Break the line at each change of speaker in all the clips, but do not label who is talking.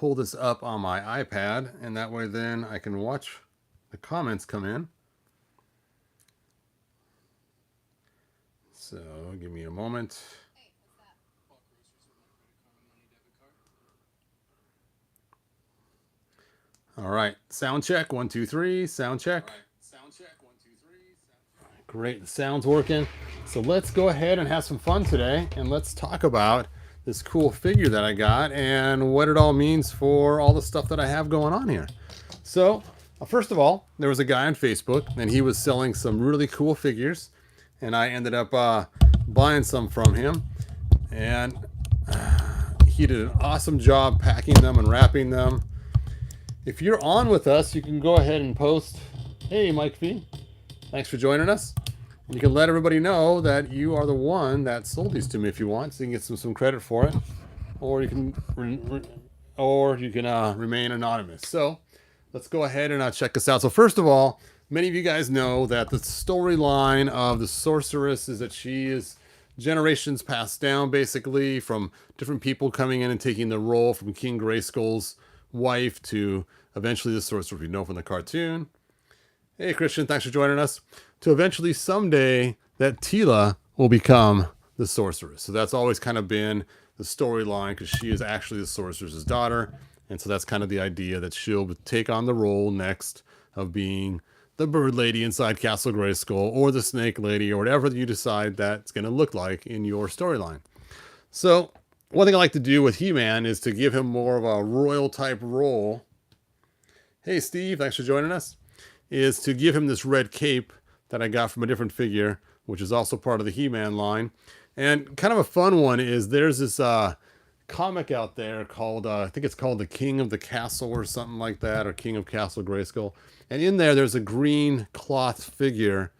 pull this up on my iPad, and that way then I can watch the comments come in. So give me a moment. All right, sound check, 1, 2, 3, sound check. Great, the sound's working. So let's go ahead and have some fun today, and let's talk about this cool figure that I got and what it all means for all the stuff that I have going on here. So first of all, there was a guy on Facebook, and he was selling some really cool figures, and I ended up buying some from him, and he did an awesome job packing them and wrapping them. If you're on with us, you can go ahead and post, hey, Mike V, thanks for joining us. And you can let everybody know that you are the one that sold these to me if you want, so you can get some credit for it, or you can remain anonymous. So let's go ahead and check this out. So first of all, many of you guys know that the storyline of the Sorceress is that she is generations passed down, basically, from different people coming in and taking the role from King Grayskull's wife to eventually the Sorceress we know from the cartoon. Hey Christian, thanks for joining us. To eventually someday that Tila will become the Sorceress. So that's always kind of been the storyline, because she is actually the Sorceress's daughter, and so that's kind of the idea that she'll take on the role next of being the bird lady inside Castle Grayskull, or the snake lady, or whatever you decide that's going to look like in your storyline. So one thing I like to do with He-Man is to give him more of a royal type role. Hey Steve, thanks for joining us. Is to give him this red cape that I got from a different figure, which is also part of the He-Man line. And kind of a fun one is there's this comic out there called, I think it's called The King of the Castle or something like that, or King of Castle Grayskull. And in there's a green cloth figure,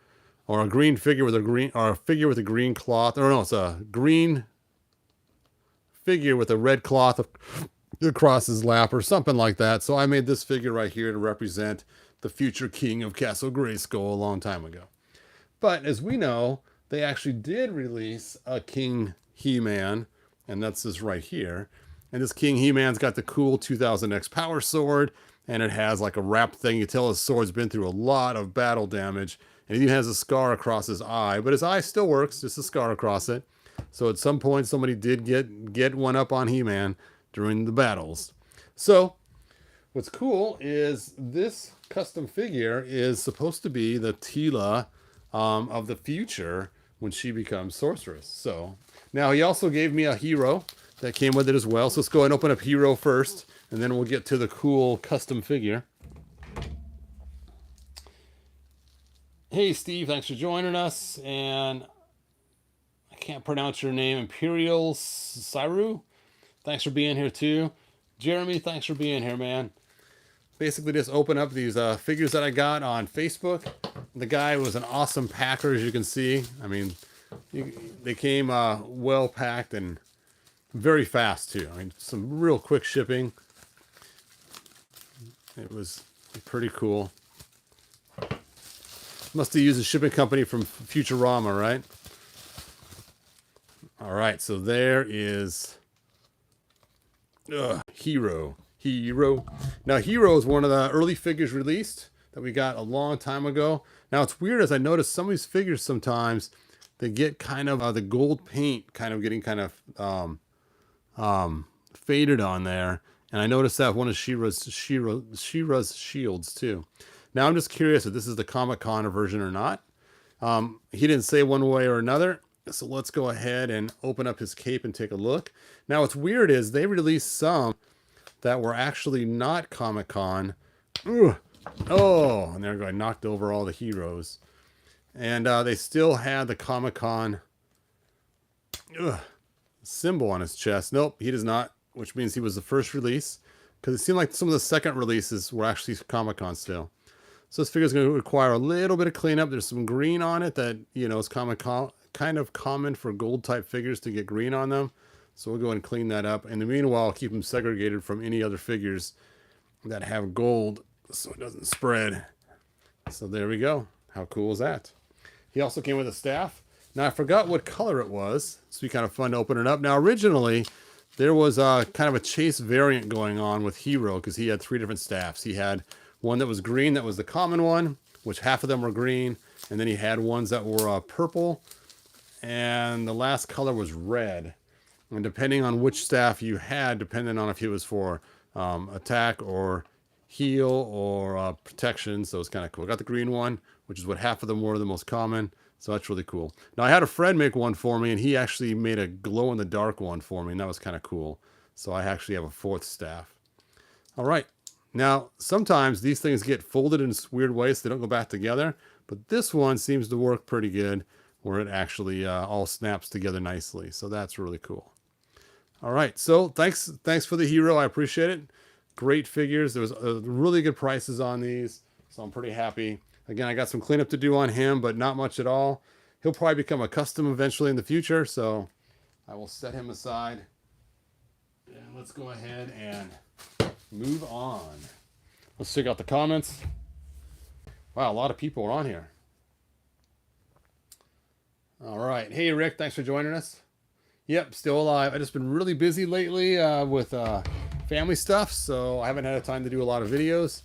or a green figure with a green, or a figure with a green cloth, or no, it's a green figure with a red cloth across his lap or something like that. So I made this figure right here to represent the future king of Castle Grayskull a long time ago. But as we know, they actually did release a King He-Man, and that's this right here. And this King He-Man's got the cool 2000X power sword, and it has like a wrap thing. You tell his sword's been through a lot of battle damage, and he even has a scar across his eye, but his eye still works, just a scar across it. So at some point, somebody did get one up on He-Man during the battles. So what's cool is this custom figure is supposed to be the Tila of the future when she becomes Sorceress. So now he also gave me a hero that came with it as well. So let's go ahead and open up hero first, and then we'll get to the cool custom figure. Hey Steve, thanks for joining us. And I can't pronounce your name, Imperial Siru. Thanks for being here too. Jeremy, thanks for being here, man. Basically just open up these figures that I got on Facebook. The guy was an awesome packer, as you can see. I mean, they came well packed and very fast too. I mean, some real quick shipping. It was pretty cool. Must have used a shipping company from Futurama, right? All right, so there is Hero. Now, Hero is one of the early figures released that we got a long time ago. Now, it's weird, as I noticed some of these figures sometimes, they get kind of the gold paint kind of getting kind of faded on there. And I noticed that one of She-Ra's shields too. Now, I'm just curious if this is the Comic-Con version or not. He didn't say one way or another. So let's go ahead and open up his cape and take a look. Now, what's weird is they released some that were actually not Comic-Con. Oh, and there I knocked over all the heroes. And they still had the Comic-Con symbol on his chest. Nope, he does not, which means he was the first release, because it seemed like some of the second releases were actually Comic-Con still. So this figure is going to require a little bit of cleanup. There's some green on it that, you know, is kind of common for gold type figures to get green on them. So we'll go ahead and clean that up. In the meanwhile, I'll keep them segregated from any other figures that have gold so it doesn't spread. So there we go. How cool is that? He also came with a staff. Now I forgot what color it was. So it'd be kind of fun to open it up. Now originally, there was kind of a chase variant going on with Hero because he had 3 different staffs. He had one that was green, that was the common one, which half of them were green, and then he had ones that were purple, and the last color was red. And depending on which staff you had, depending on if it was for attack or heal or protection, so it's kind of cool. I got the green one, which is what half of them were, the most common. So that's really cool. Now, I had a friend make one for me, and he actually made a glow-in-the-dark one for me, and that was kind of cool. So I actually have a 4th staff. All right. Now, sometimes these things get folded in weird ways, so they don't go back together. But this one seems to work pretty good, where it actually all snaps together nicely. So that's really cool. All right. So thanks for the Hero. I appreciate it. Great figures. There was really good prices on these, so I'm pretty happy. Again, I got some cleanup to do on him, but not much at all. He'll probably become a custom eventually in the future, so I will set him aside. And let's go ahead and move on. Let's check out the comments. Wow, a lot of people are on here. All right. Hey, Rick, thanks for joining us. Yep, still alive. I've just been really busy lately with family stuff, so I haven't had time to do a lot of videos.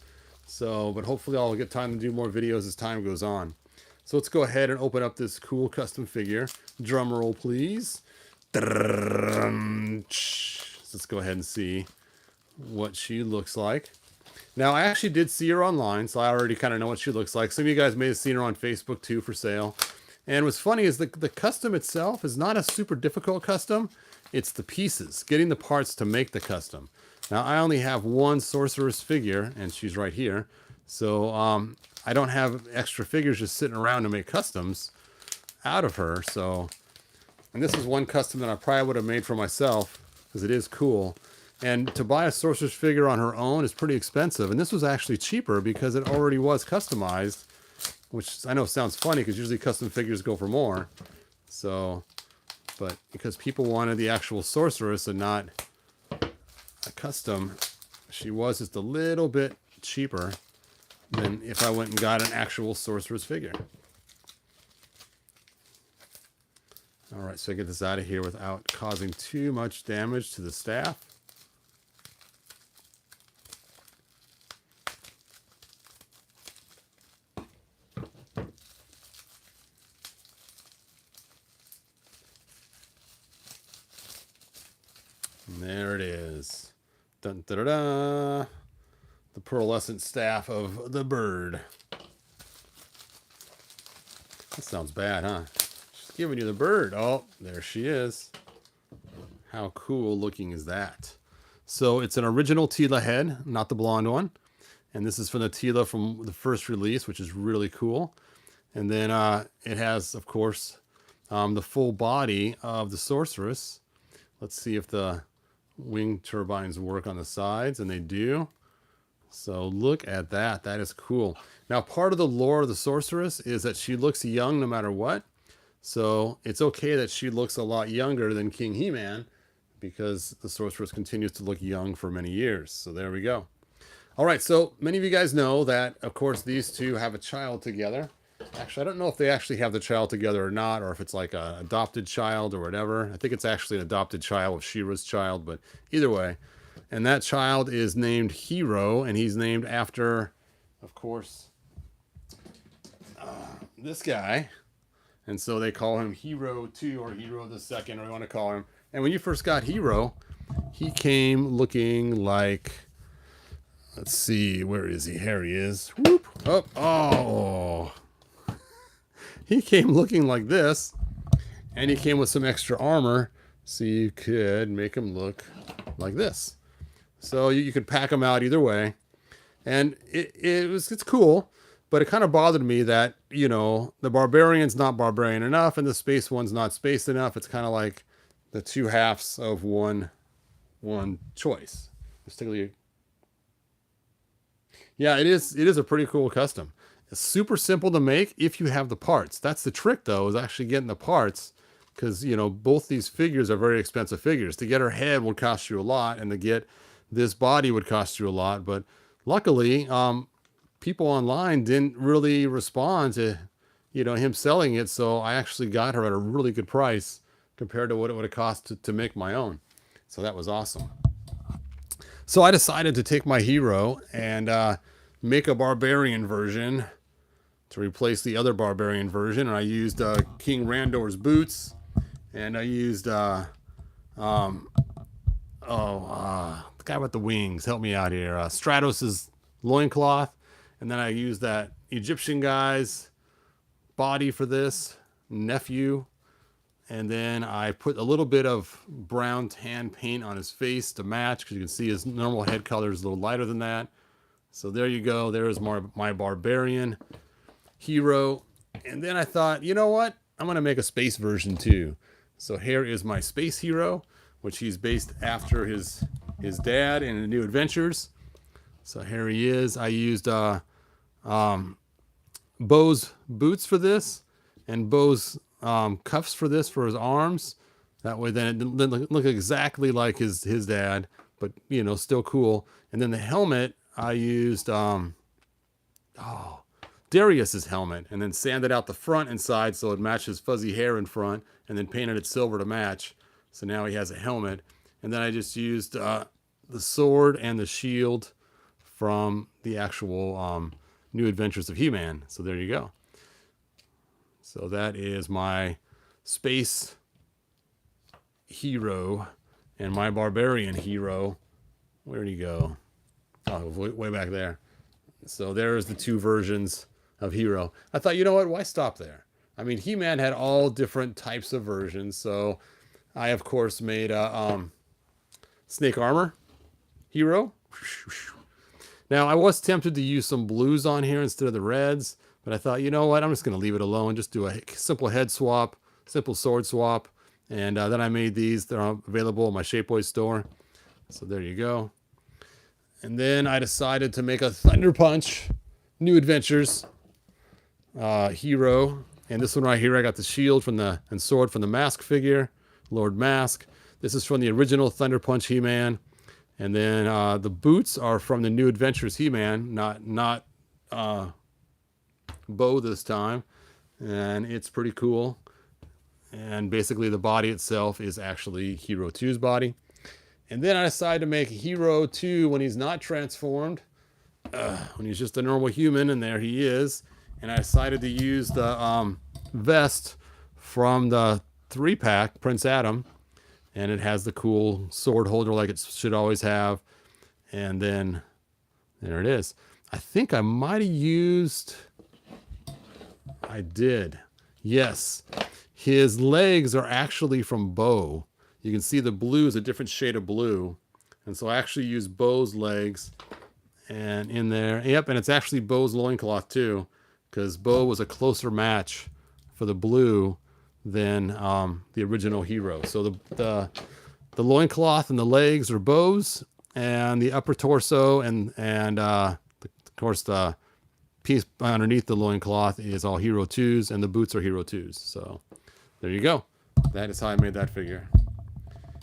So, but hopefully I'll get time to do more videos as time goes on. So let's go ahead and open up this cool custom figure. Drum roll, please. Let's go ahead and see what she looks like. Now, I actually did see her online, so I already kind of know what she looks like. Some of you guys may have seen her on Facebook too for sale. And what's funny is the custom itself is not a super difficult custom. It's the pieces, getting the parts to make the custom. Now, I only have one Sorceress figure, and she's right here. So I don't have extra figures just sitting around to make customs out of her. So, and this is one custom that I probably would have made for myself because it is cool. And to buy a Sorceress figure on her own is pretty expensive. And this was actually cheaper because it already was customized, which I know sounds funny because usually custom figures go for more. So, but because people wanted the actual Sorceress and not a custom, she was just a little bit cheaper than if I went and got an actual Sorceress figure. All right, so I get this out of here without causing too much damage to the staff. And there it is. Dun, da, da, da. The pearlescent staff of the bird. That sounds bad, huh? She's giving you the bird. Oh, there she is. How cool looking is that? So it's an original Tila head, not the blonde one. And this is from the Tila from the first release, which is really cool. And then it has, of course, the full body of the Sorceress. Let's see if the wing turbines work on the sides, and they do. So look at that. That is cool. Now, part of the lore of the Sorceress is that she looks young no matter what. So it's okay that she looks a lot younger than King He-Man because the Sorceress continues to look young for many years. So there we go. All right, so many of you guys know that, of course, these two have a child together. Actually, I don't know if they actually have the child together or not, or if it's like an adopted child or whatever. I think it's actually an adopted child of She-Ra's child, but either way. And that child is named Hero, and he's named after, of course, this guy. And so they call him Hero 2 or Hero the Second, or you want to call him. And when you first got Hero, he came looking like, let's see, where is he? Here he is. Whoop. Oh, oh. He came looking like this, and he came with some extra armor, so you could make him look like this. So you could pack him out either way, and it's cool, but it kind of bothered me that, you know, the barbarian's not barbarian enough, and the space one's not spaced enough. It's kind of like the two halves of one choice. Particularly, yeah, it is a pretty cool custom. It's super simple to make if you have the parts. That's the trick, though, is actually getting the parts, because, you know, both these figures are very expensive figures. To get her head would cost you a lot, and to get this body would cost you a lot. But luckily, people online didn't really respond to, you know, him selling it, so I actually got her at a really good price compared to what it would have cost to make my own. So that was awesome. So I decided to take my hero and make a barbarian version to replace the other barbarian version. And I used King Randor's boots, and I used the guy with the wings. Help me out here. Stratos's loincloth, and then I used that Egyptian guy's body for this nephew. And then I put a little bit of brown tan paint on his face to match, because you can see his normal head color is a little lighter than that. So there you go. There's my barbarian hero. And then I thought, you know what? I'm going to make a space version too. So here is my space hero, which he's based after his dad in the New Adventures. So here he is. I used Bo's boots for this, and Bo's cuffs for this for his arms. That way then it didn't look exactly like his dad, but you know, still cool. And then the helmet, I used Darius's helmet, and then sanded out the front and side so it matches fuzzy hair in front, and then painted it silver to match. So now he has a helmet. And then I just used the sword and the shield from the actual New Adventures of He-Man. So there you go. So that is my space hero and my barbarian hero. Where'd he go? Oh, way back there. So there's the two versions of hero. I thought, you know what? Why stop there? I mean, He-Man had all different types of versions. So I, of course, made a snake armor hero. Now, I was tempted to use some blues on here instead of the reds, but I thought, you know what? I'm just going to leave it alone. Just do a simple head swap, simple sword swap. And then I made these. They're available in my Shapeways store. So there you go. And then I decided to make a Thunder Punch New Adventures hero. And this one right here, I got the shield from and sword from the Mask figure, Lord Mask. This is from the original Thunder Punch He-Man. And then the boots are from the New Adventures He-Man, not Bo this time. And it's pretty cool. And basically the body itself is actually Hero 2's body. And then I decided to make Hero 2 when he's not transformed, when he's just a normal human, and there he is. And I decided to use the vest from the 3-pack, Prince Adam. And it has the cool sword holder like it should always have. And then there it is. I think I might have used... I did. Yes. His legs are actually from Bo. You can see the blue is a different shade of blue. And so I actually used Bo's legs and in there. Yep, and it's actually Bo's loincloth too, because Bo was a closer match for the blue than the original hero. So the loincloth and the legs are Bo's, and the upper torso and of course the piece underneath the loincloth is all Hero 2's, and the boots are Hero 2's. So there you go. That is how I made that figure.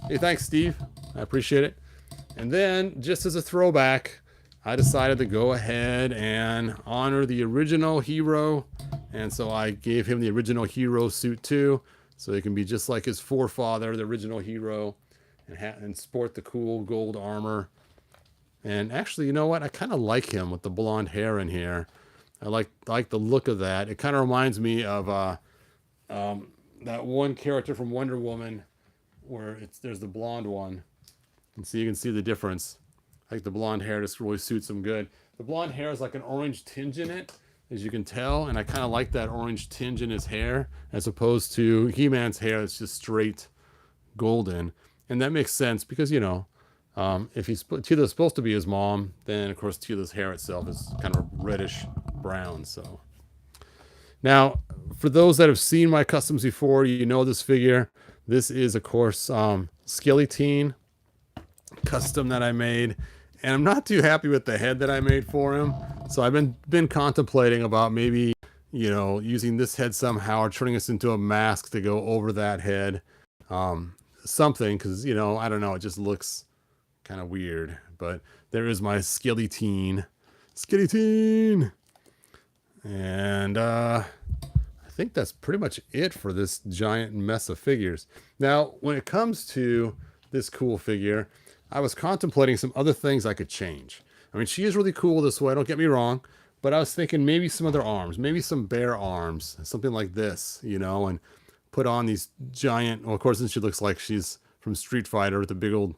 Hey, thanks, Steve. I appreciate it. And then, just as a throwback, I decided to go ahead and honor the original hero. And so I gave him the original hero suit too, so he can be just like his forefather, the original hero, and sport the cool gold armor. And actually, you know what? I kind of like him with the blonde hair in here. I like the look of that. It kind of reminds me of that one character from Wonder Woman, where there's the blonde one, and so you can see the difference. I think the blonde hair just really suits him good. The blonde hair is like an orange tinge in it, as you can tell, and I kind of like that orange tinge in his hair, as opposed to He-Man's hair that's just straight golden. And that makes sense because, you know, if Teela's supposed to be his mom, then of course Teela's hair itself is kind of reddish brown. So now, for those that have seen my customs before, you know this figure. This is, of course, Skeleton custom that I made. And I'm not too happy with the head that I made for him. So I've been contemplating about maybe, you know, using this head somehow or turning this into a mask to go over that head. Something, because, you know, I don't know, it just looks kind of weird. But there is my Skeleton. And I think that's pretty much it for this giant mess of figures. Now, when it comes to this cool figure, I was contemplating some other things I could change. I mean, she is really cool this way, don't get me wrong, but I was thinking maybe some other arms, maybe some bear arms, something like this, you know, and put on these giant, well, of course, then she looks like she's from Street Fighter with the big old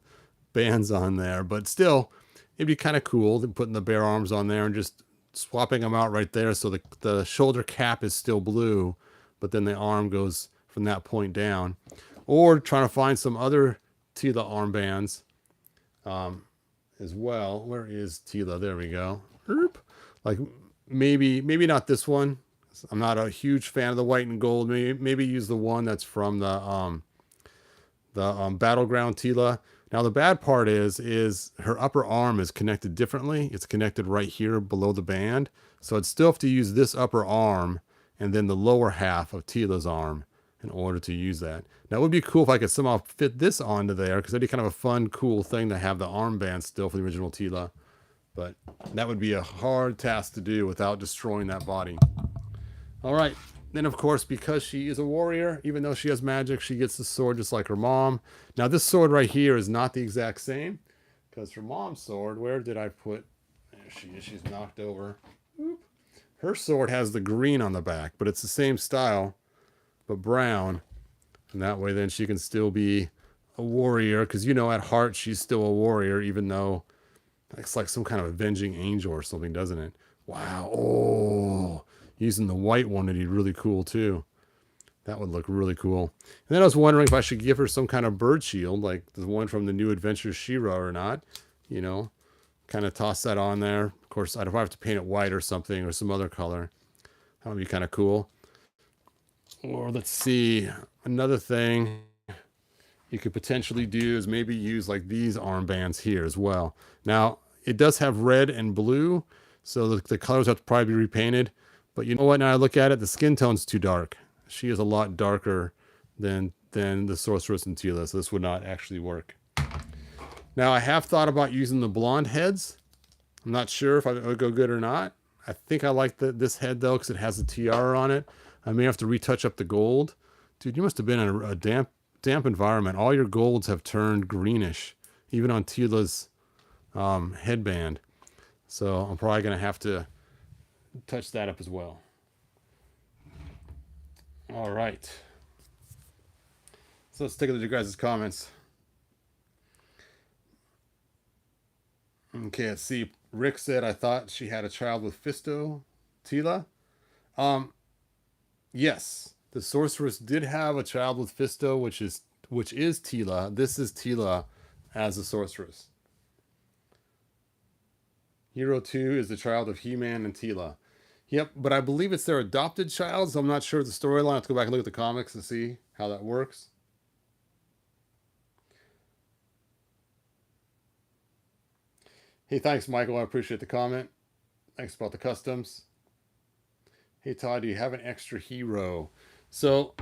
bands on there, but still, it'd be kind of cool than putting the bear arms on there and just swapping them out right there so the shoulder cap is still blue, but then the arm goes from that point down. Or trying to find some other Tila armbands as well. Where is Tila? There we go. Like maybe not this one. I'm not a huge fan of the white and gold. Maybe use the one that's from the Battleground Tila. Now the bad part is her upper arm is connected differently. It's connected right here below the band. So I'd still have to use this upper arm and then the lower half of Tila's arm in order to use that. Now it would be cool if I could somehow fit this onto there, because that'd be kind of a fun, cool thing to have the armband still for the original Tila. But that would be a hard task to do without destroying that body. All right. Then, of course, because she is a warrior, even though she has magic, she gets the sword just like her mom. Now, this sword right here is not the exact same, because her mom's sword, where did I put? There she is. She's knocked over. Oop. Her sword has the green on the back, but it's the same style, but brown. And that way, then she can still be a warrior, because, you know, at heart, she's still a warrior, even though it's like some kind of avenging angel or something, doesn't it? Wow. Oh. Using the white one would be really cool too. That would look really cool. And then I was wondering if I should give her some kind of bird shield, like the one from the New Adventures She-Ra or not. You know, kind of toss that on there. Of course, I'd have to paint it white or something or some other color. That would be kind of cool. Or let's see, another thing you could potentially do is maybe use like these armbands here as well. Now, it does have red and blue, so the colors have to probably be repainted. But you know what? Now I look at it, the skin tone's too dark. She is a lot darker than the Sorceress and Tila, so this would not actually work. Now I have thought about using the blonde heads. I'm not sure if it would go good or not. I think I like this head though, because it has the tiara on it. I may have to retouch up the gold. Dude, you must have been in a damp environment. All your golds have turned greenish, even on Tila's headband. So I'm probably going to have to touch that up as well. All right. So let's take a look at your guys' comments. Okay, let's see. Rick said, I thought she had a child with Fisto, Tila. Yes, the Sorceress did have a child with Fisto, which is Tila. This is Tila as the Sorceress. Hero 2 is the child of He-Man and Tila. Yep, but I believe it's their adopted child, so I'm not sure of the storyline. I have to go back and look at the comics and see how that works. Hey, thanks, Michael. I appreciate the comment. Thanks about the customs. Hey, Todd, do you have an extra hero? So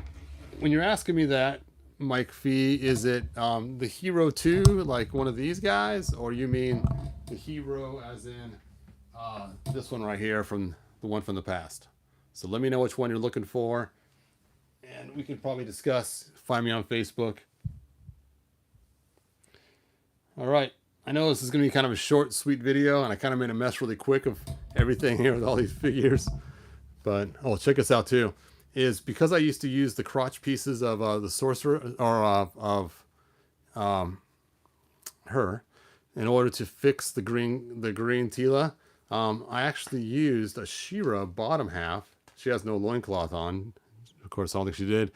when you're asking me that, Mike Fee, is it the Hero 2, like one of these guys? Or you mean the hero as in this one right here, from the one from the past? So let me know which one you're looking for, and we can probably discuss. Find me on Facebook. All right. I know this is going to be kind of a short, sweet video, and I kind of made a mess really quick of everything here with all these figures. But, oh, check this out too. Is because I used to use the crotch pieces of the Sorcerer, or of her, in order to fix the green Tila. I actually used a She-Ra bottom half. She has no loincloth on. Of course, I don't think she did.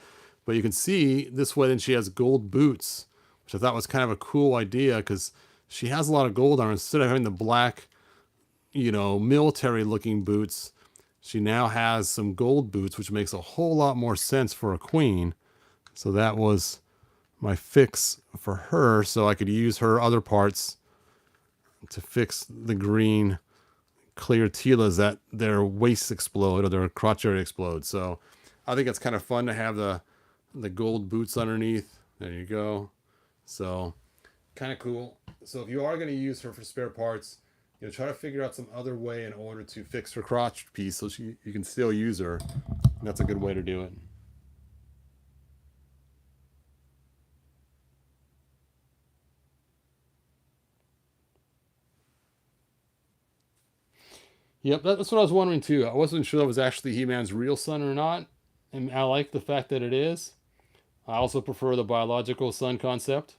But you can see this way, then she has gold boots, which I thought was kind of a cool idea, because she has a lot of gold on her. Instead of having the black, you know, military-looking boots, she now has some gold boots, which makes a whole lot more sense for a queen. So that was my fix for her, so I could use her other parts to fix the green clear Tilas that their waists explode or their crotch area explodes. So I think it's kind of fun to have the gold boots underneath. There you go. So kind of cool. So if you are going to use her for spare parts, you know, try to figure out some other way in order to fix her crotch piece so you can still use her. And that's a good way to do it. Yep, that's what I was wondering too. I wasn't sure that was actually He-Man's real son or not, and I like the fact that it is. I also prefer the biological son concept.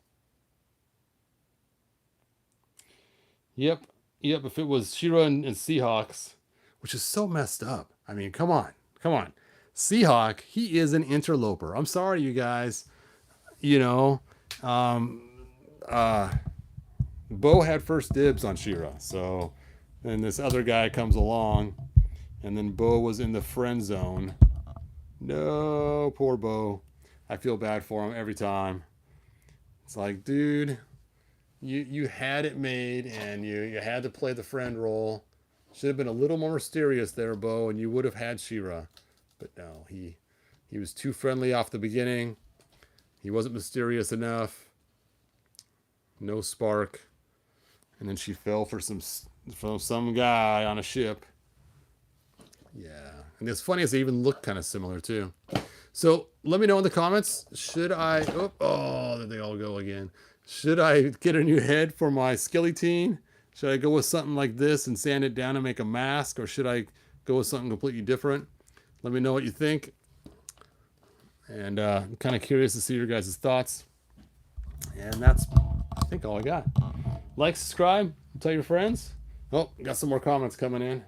Yep, yep. If it was She-Ra and Seahawks, which is so messed up. I mean, come on, come on. Seahawk, he is an interloper. I'm sorry, you guys. You know, um, uh, Bo had first dibs on She-Ra, so then this other guy comes along, and then Bo was in the friend zone. No, poor Bo. I feel bad for him every time. It's like, dude, you had it made, and you had to play the friend role. Should have been a little more mysterious there, Bo, and you would have had She-Ra. But no, he was too friendly off the beginning. He wasn't mysterious enough. No spark. And then she fell for some guy on a ship. Yeah. And it's funny as they even look kind of similar too. So let me know in the comments. Should I... Oh, there they all go again. Should I get a new head for my skeleton? Should I go with something like this and sand it down and make a mask? Or should I go with something completely different? Let me know what you think. And I'm kind of curious to see your guys' thoughts. And that's, I think, all I got. Like, subscribe, tell your friends. Oh, got some more comments coming in.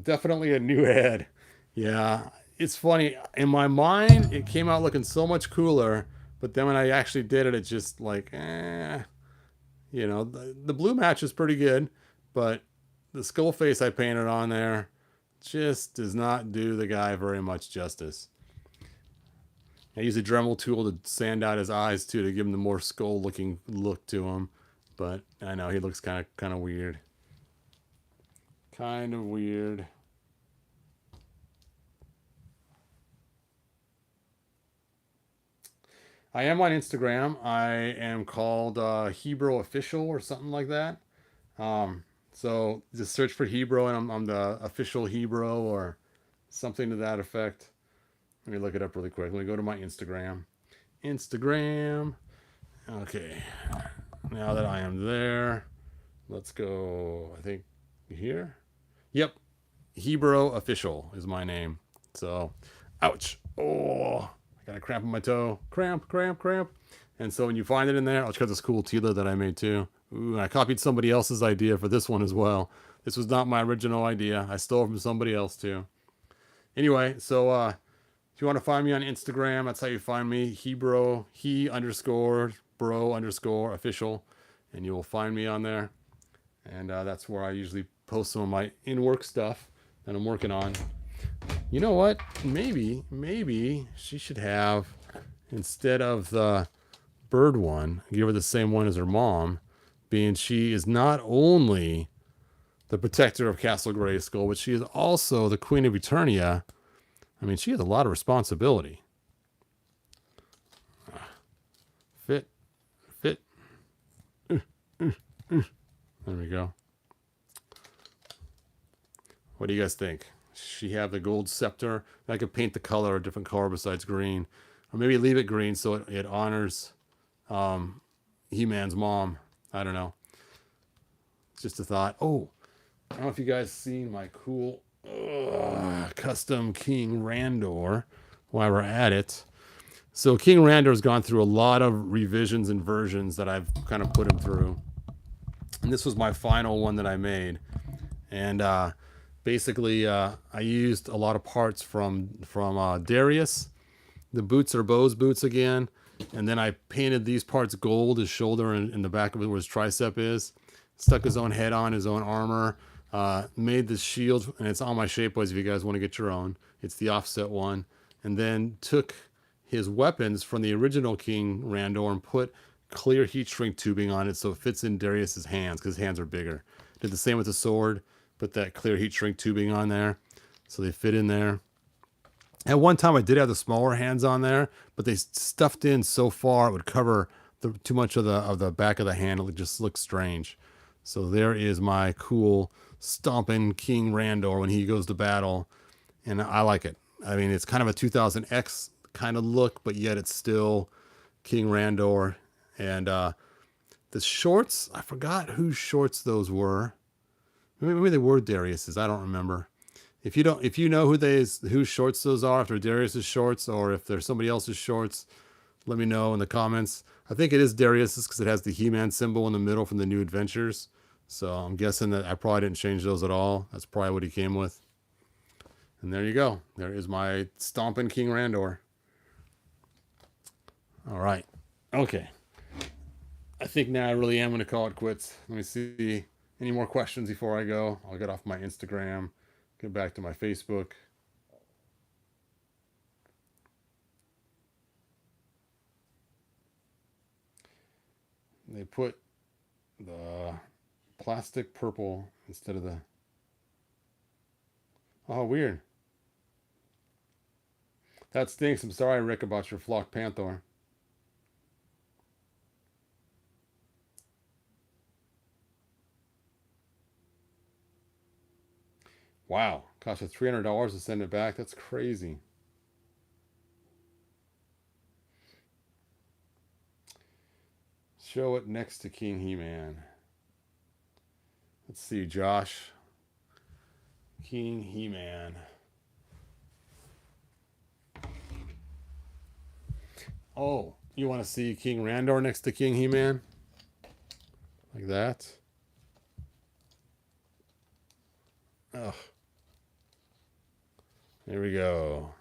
Definitely a new head. Yeah, it's funny. In my mind, it came out looking so much cooler. But then when I actually did it, it's just like, you know, the blue match is pretty good. But the skull face I painted on there just does not do the guy very much justice. I use a Dremel tool to sand out his eyes too, to give him the more skull-looking look to him. But I know he looks kind of weird. Kind of weird. I am on Instagram. I am called Hebrew Official or something like that. So just search for Hebrew, and I'm the official Hebrew or something to that effect. Let me look it up really quick. Let me go to my Instagram. Instagram. Okay. Now that I am there, let's go, I think, here. Yep. Hebrew Official is my name. So, ouch. Oh, I got a cramp in my toe. Cramp, cramp, cramp. And so when you find it in there, I'll check out this cool Tila that I made too. Ooh, I copied somebody else's idea for this one as well. This was not my original idea. I stole from somebody else too. Anyway, so if you want to find me on Instagram, that's how you find me. Hebrew, he_bro_official. And you will find me on there. And that's where I usually post some of my in-work stuff that I'm working on. You know what? Maybe she should have, instead of the bird one, give her the same one as her mom, being she is not only the protector of Castle Grayskull, but she is also the Queen of Eternia. I mean, she has a lot of responsibility. Fit. There we go. What do you guys think? She have the gold scepter? I could paint the color a different color besides green. Or maybe leave it green so it honors He-Man's mom. I don't know. It's just a thought. Oh, I don't know if you guys seen my cool custom King Randor while we're at it. So King Randor has gone through a lot of revisions and versions that I've kind of put him through. And this was my final one that I made. And basically, I used a lot of parts from Darius. The boots are Bo's boots again. And then I painted these parts gold, his shoulder and the back of it where his tricep is. Stuck his own head on, his own armor. Made the shield, and it's on my Shapeways if you guys want to get your own. It's the offset one. And then took his weapons from the original King Randor and put clear heat shrink tubing on it so it fits in Darius's hands because his hands are bigger. Did the same with the sword. Put that clear heat shrink tubing on there so they fit in there. At one time I did have the smaller hands on there, but they stuffed in so far it would cover too much of the back of the hand. It would just look strange. So there is my cool stomping King Randor when he goes to battle. And I like it. I mean, it's kind of a 2000X kind of look, but yet it's still King Randor. And the shorts, I forgot whose shorts those were. Maybe they were Darius's. I don't remember. If you know whose shorts those are, if they're Darius's shorts or if they're somebody else's shorts, let me know in the comments. I think it is Darius's because it has the He-Man symbol in the middle from the New Adventures. So I'm guessing that I probably didn't change those at all. That's probably what he came with. And there you go. There is my Stompin' King Randor. All right. Okay. I think now I really am going to call it quits. Let me see any more questions before I go. I'll get off my Instagram, get back to my Facebook. They put the plastic purple instead of the... Oh, weird. That stinks. I'm sorry, Rick, about your flock panther. Wow. Cost you $300 to send it back. That's crazy. Show it next to King He-Man. Let's see, Josh. King He-Man. Oh, you want to see King Randor next to King He-Man? Like that? Ugh. There we go.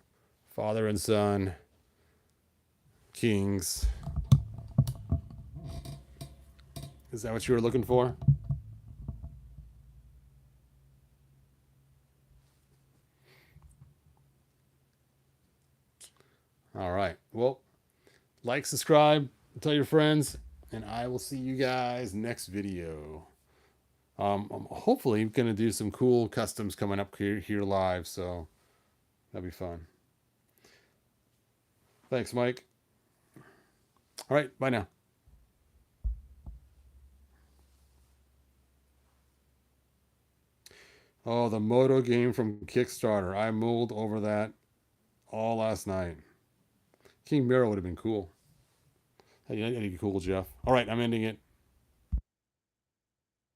Father and son. Kings. Is that what you were looking for? All right. Well, like, subscribe, tell your friends, and I will see you guys next video. I'm hopefully going to do some cool customs coming up here live, so that'll be fun. Thanks, Mike. All right, bye now. Oh, the Moto game from Kickstarter. I mulled over that all last night. King Miro would have been cool. That'd be cool, Jeff. All right, I'm ending it.